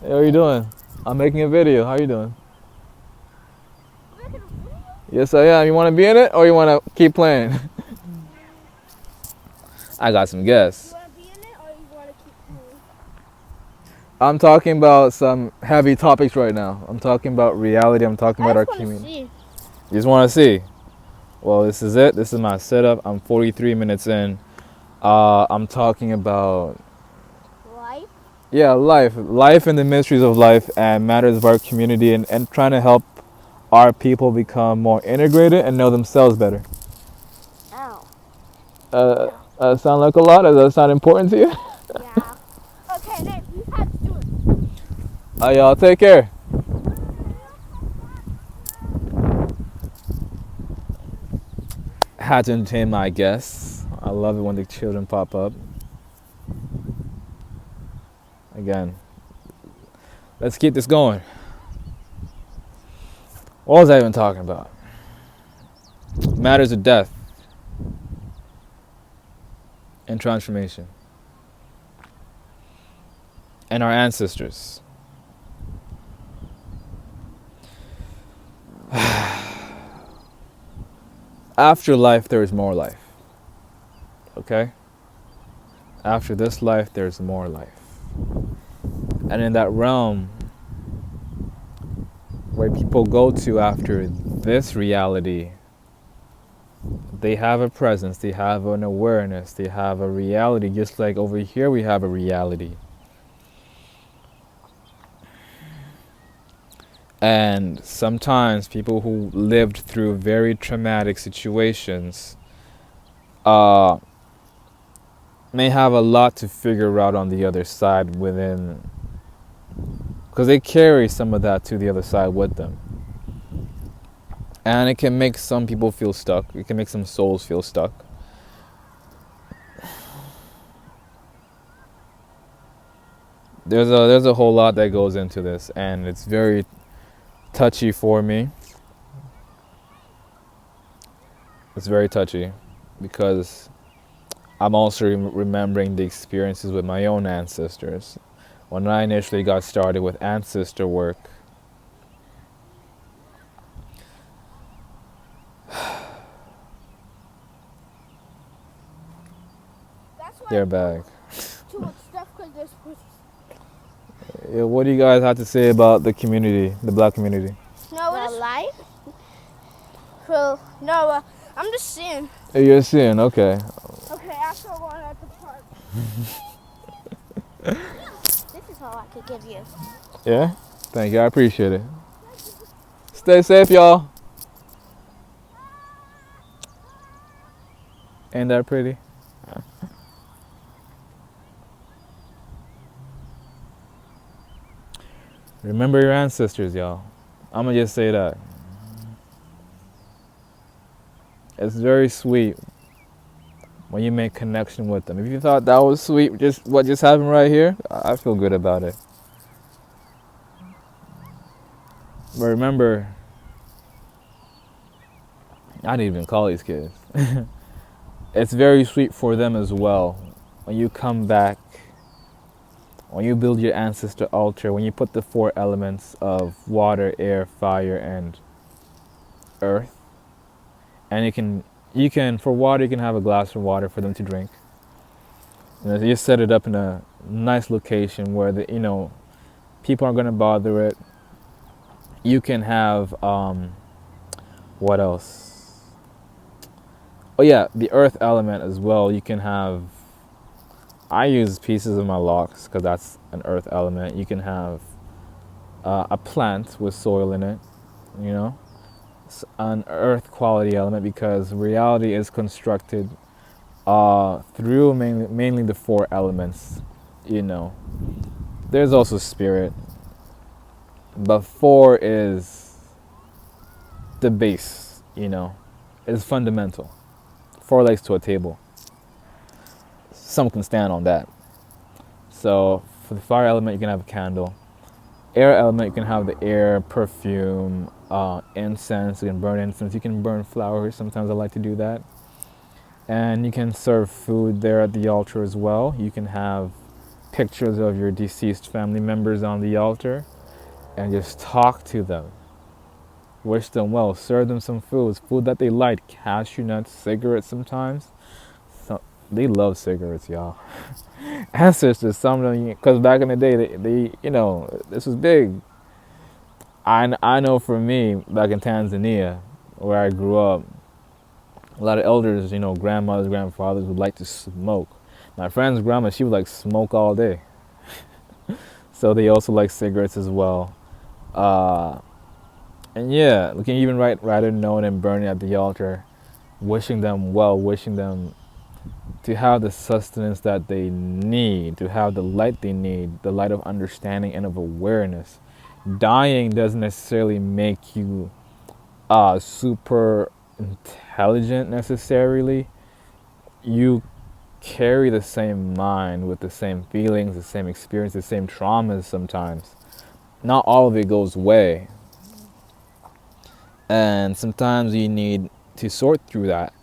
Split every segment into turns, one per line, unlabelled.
Hey, how you doing? I'm making a video. How you doing? Yes, I am. You want to be in it, or you want to keep playing? I got some guests. I'm talking about some heavy topics right now. I'm talking about reality. I'm talking about our community. You just want to see? Well, this is it. This is my setup. I'm 43 minutes in. I'm talking about
Life?
yeah, life and the mysteries of life and matters of our community, and trying to help our people become more integrated and know themselves better.
Ow.
Sound like a lot? Does that sound important to you?
Yeah. Okay, Nate, you have to do it.
Y'all take care. Had to entertain my guests. I love it when the children pop up. Again, let's keep this going. What was I even talking about? Matters of death and transformation. And our ancestors. After life, there is more life. Okay? After this life, there's more life. And in that realm, where people go to after this reality, they have a presence, they have an awareness, they have a reality, just like over here we have a reality. And sometimes people who lived through very traumatic situations may have a lot to figure out on the other side within, because they carry some of that to the other side with them. And it can make some people feel stuck. It can make some souls feel stuck. There's a whole lot that goes into this, and it's very touchy for me. It's very touchy because I'm also remembering the experiences with my own ancestors. When I initially got started with ancestor work, they're back.
Too much stuff because there's
Yeah, what do you guys have to say about the community, the black community?
no life. So no, I'm just seeing.
Hey, you're seeing, okay.
Okay, I saw one at the park. This is all I could give you.
Yeah? Thank you, I appreciate it. Stay safe, y'all. Ain't that pretty? Remember your ancestors, y'all. I'm gonna just say that. It's very sweet when you make connection with them. If you thought that was sweet, just what just happened right here, I feel good about it. But remember, I didn't even call these kids. It's very sweet for them as well. When you come back, when you build your ancestor altar, when you put the 4 elements of water, air, fire, and earth, and you can for water you can have a glass of water for them to drink. So you set it up in a nice location where people aren't going to bother it. You can have what else? Oh yeah, the earth element as well. You can have. I use pieces of my locks because that's an earth element. You can have a plant with soil in it. An earth quality element because reality is constructed through mainly the 4 elements. There's also spirit, but 4 is the base. It's fundamental. 4 legs to a table. Some can stand on that. So for the fire element, you can have a candle. Air element, you can have the air, perfume, incense. You can burn incense. You can burn flowers. Sometimes I like to do that. And you can serve food there at the altar as well. You can have pictures of your deceased family members on the altar and just talk to them. Wish them well. Serve them some food that they like. Cashew nuts, cigarettes sometimes. So, they love cigarettes, y'all. Ancestors, some of them, because back in the day, they this was big. I know for me, back in Tanzania, where I grew up, a lot of elders, grandmothers, grandfathers would like to smoke. My friend's grandma, she would like smoke all day. So they also like cigarettes as well. And yeah, we can even write a note and burn it at the altar, wishing them well, wishing them to have the sustenance that they need, to have the light they need, the light of understanding and of awareness. Dying doesn't necessarily make you super intelligent necessarily. You carry the same mind with the same feelings, the same experience, the same traumas sometimes. Not all of it goes away. And sometimes you need to sort through that,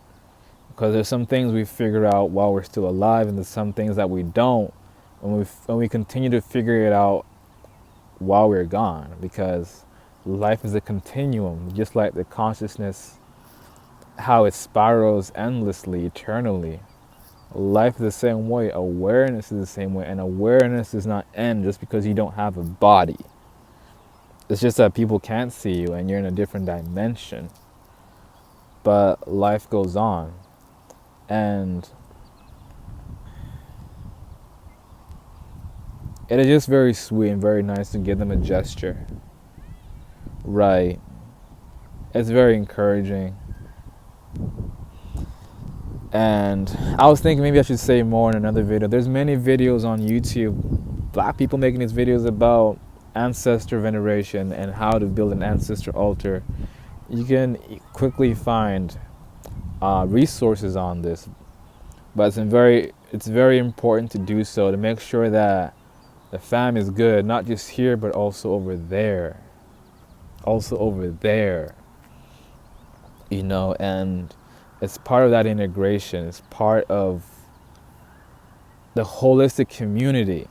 because there's some things we figure out while we're still alive, and there's some things that we don't when we continue to figure it out while we're gone, because life is a continuum, just like the consciousness, how it spirals endlessly, eternally. Life is the same way. Awareness is the same way, and awareness does not end just because you don't have a body. It's just that people can't see you and you're in a different dimension. But life goes on. And it is just very sweet and very nice to give them a gesture. Right. It's very encouraging. And I was thinking maybe I should say more in another video. There's many videos on YouTube, black people making these videos about ancestor veneration and how to build an ancestor altar. You can quickly find resources on this, but it's very important to do so, to make sure that the fam is good, not just here but also over there, and it's part of that integration. It's part of the holistic community.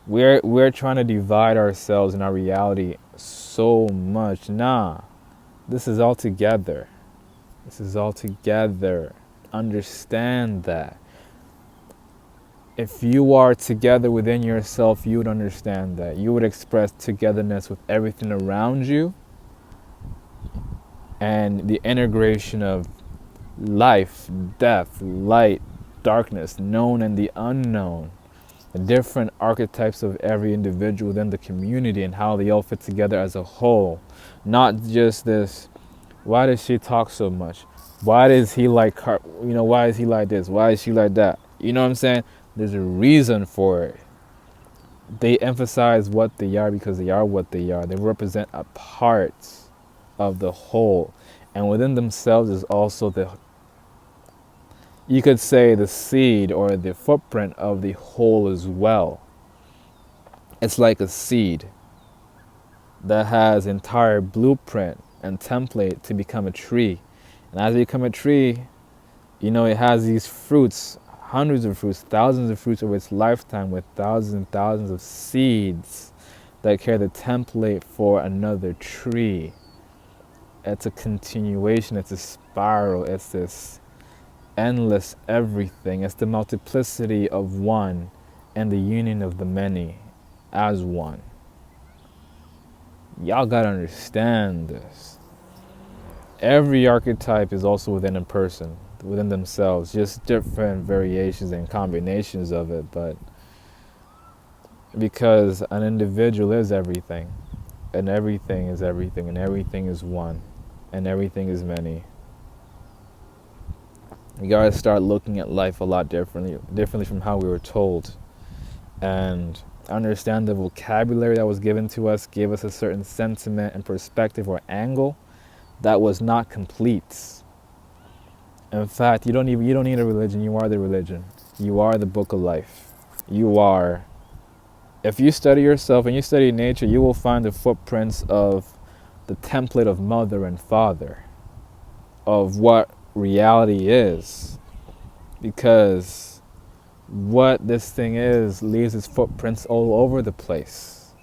We're trying to divide ourselves and our reality so much. Nah, this is all together. Understand that. If you are together within yourself, you would understand that. You would express togetherness with everything around you, and the integration of life, death, light, darkness, known and the unknown. The different archetypes of every individual within the community and how they all fit together as a whole. Not just this, why does she talk so much? Why does he like her? Why is he like this? Why is she like that? You know what I'm saying? There's a reason for it. They emphasize what they are because they are what they are. They represent a part of the whole. And within themselves is also you could say, the seed or the footprint of the whole as well. It's like a seed that has entire blueprint and template to become a tree. And as you become a tree, it has these fruits, hundreds of fruits, thousands of fruits over its lifetime, with thousands and thousands of seeds that carry the template for another tree. It's a continuation, it's a spiral, it's this endless everything. It's the multiplicity of one and the union of the many as one. Y'all gotta understand this. Every archetype is also within a person, within themselves, just different variations and combinations of it, but because an individual is everything, and everything is everything, and everything is one, and everything is many. We gotta start looking at life a lot differently from how we were told, and understand the vocabulary that was given to us gave us a certain sentiment and perspective or angle that was not complete. In fact, you don't need a religion. You are the religion. You are the book of life. You are. If you study yourself and you study nature, you will find the footprints of the template of mother and father, of what reality is, because what this thing is leaves its footprints all over the place.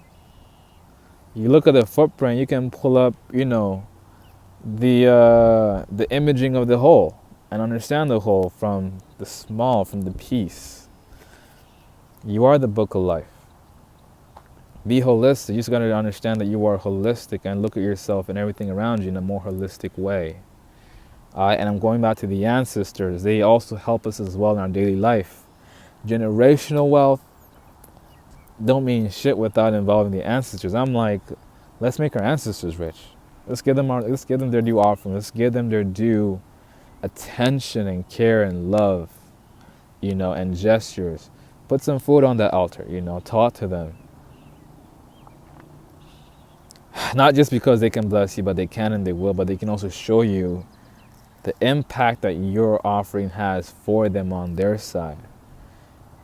You look at the footprint, you can pull up, the imaging of the whole and understand the whole from the small, from the piece. You are the book of life. Be holistic. You just got to understand that you are holistic and look at yourself and everything around you in a more holistic way. And I'm going back to the ancestors. They also help us as well in our daily life. Generational wealth don't mean shit without involving the ancestors. I'm like, let's make our ancestors rich. Let's give them their due offering. Let's give them their due attention and care and love, and gestures. Put some food on that altar, talk to them. Not just because they can bless you, but they can and they will, but they can also show you the impact that your offering has for them on their side.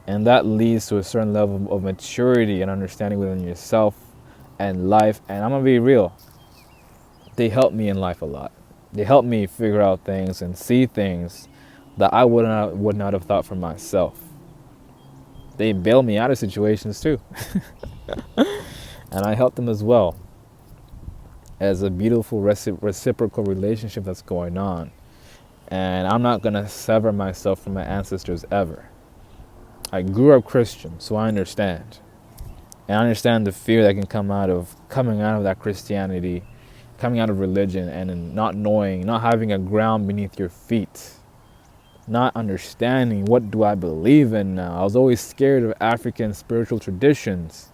And that leads to a certain level of maturity and understanding within yourself and life. And I'm going to be real. They help me in life a lot. They help me figure out things and see things that I would not have thought for myself. They bail me out of situations too. And I help them as well. As a beautiful reciprocal relationship that's going on. And I'm not going to sever myself from my ancestors ever. I grew up Christian, so I understand. And I understand the fear that can coming out of that Christianity, coming out of religion, and not knowing, not having a ground beneath your feet. Not understanding, what do I believe in now? I was always scared of African spiritual traditions.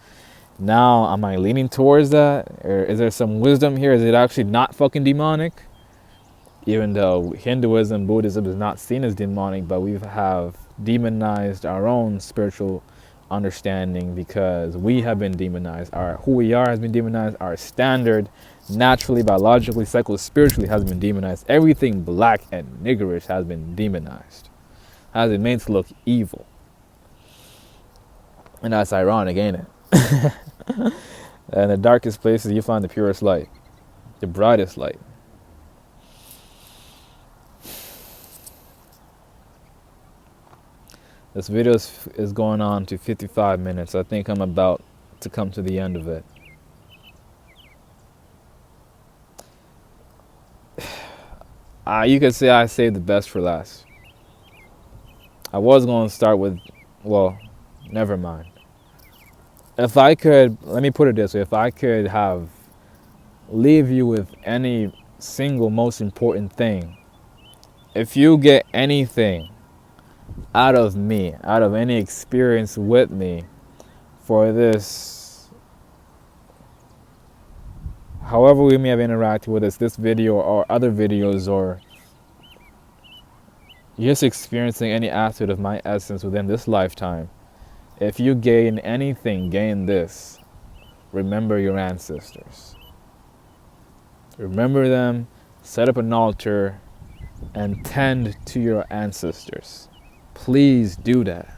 Now, am I leaning towards that? Or is there some wisdom here? Is it actually not fucking demonic? Even though Hinduism, Buddhism is not seen as demonic, but we have demonized our own spiritual understanding because we have been demonized. Who we are has been demonized. Our standard, naturally, biologically, psycho-spiritually, has been demonized. Everything black and niggerish has been demonized. Has been made to look evil. And that's ironic, ain't it? And the darkest places you find the purest light, the brightest light. This video is going on to 55 minutes. I think I'm about to come to the end of it. You could say I saved the best for last. I was going to start with, never mind. If I could, let me put it this way, if I could leave you with any single most important thing, if you get anything out of me, out of any experience with me for this, however we may have interacted with this video or other videos, or just experiencing any aspect of my essence within this lifetime, if you gain anything, gain this. Remember your ancestors. Remember them, set up an altar, and tend to your ancestors. Please do that.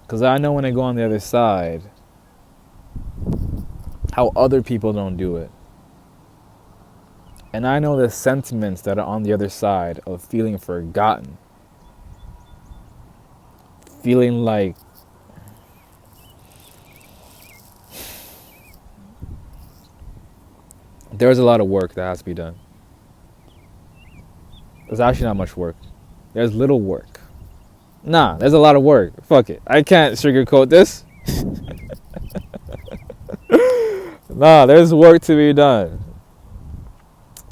Because I know when I go on the other side, how other people don't do it. And I know the sentiments that are on the other side of feeling forgotten. Feeling like there's a lot of work that has to be done. There's actually not much work. There's little work. Nah, there's a lot of work. Fuck it. I can't sugarcoat this. Nah, there's work to be done.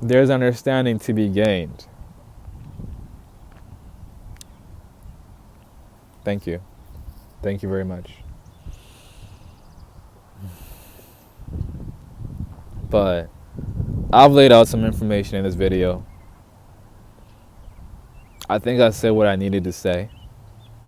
There's understanding to be gained. Thank you. Thank you very much. But I've laid out some information in this video. I think I said what I needed to say.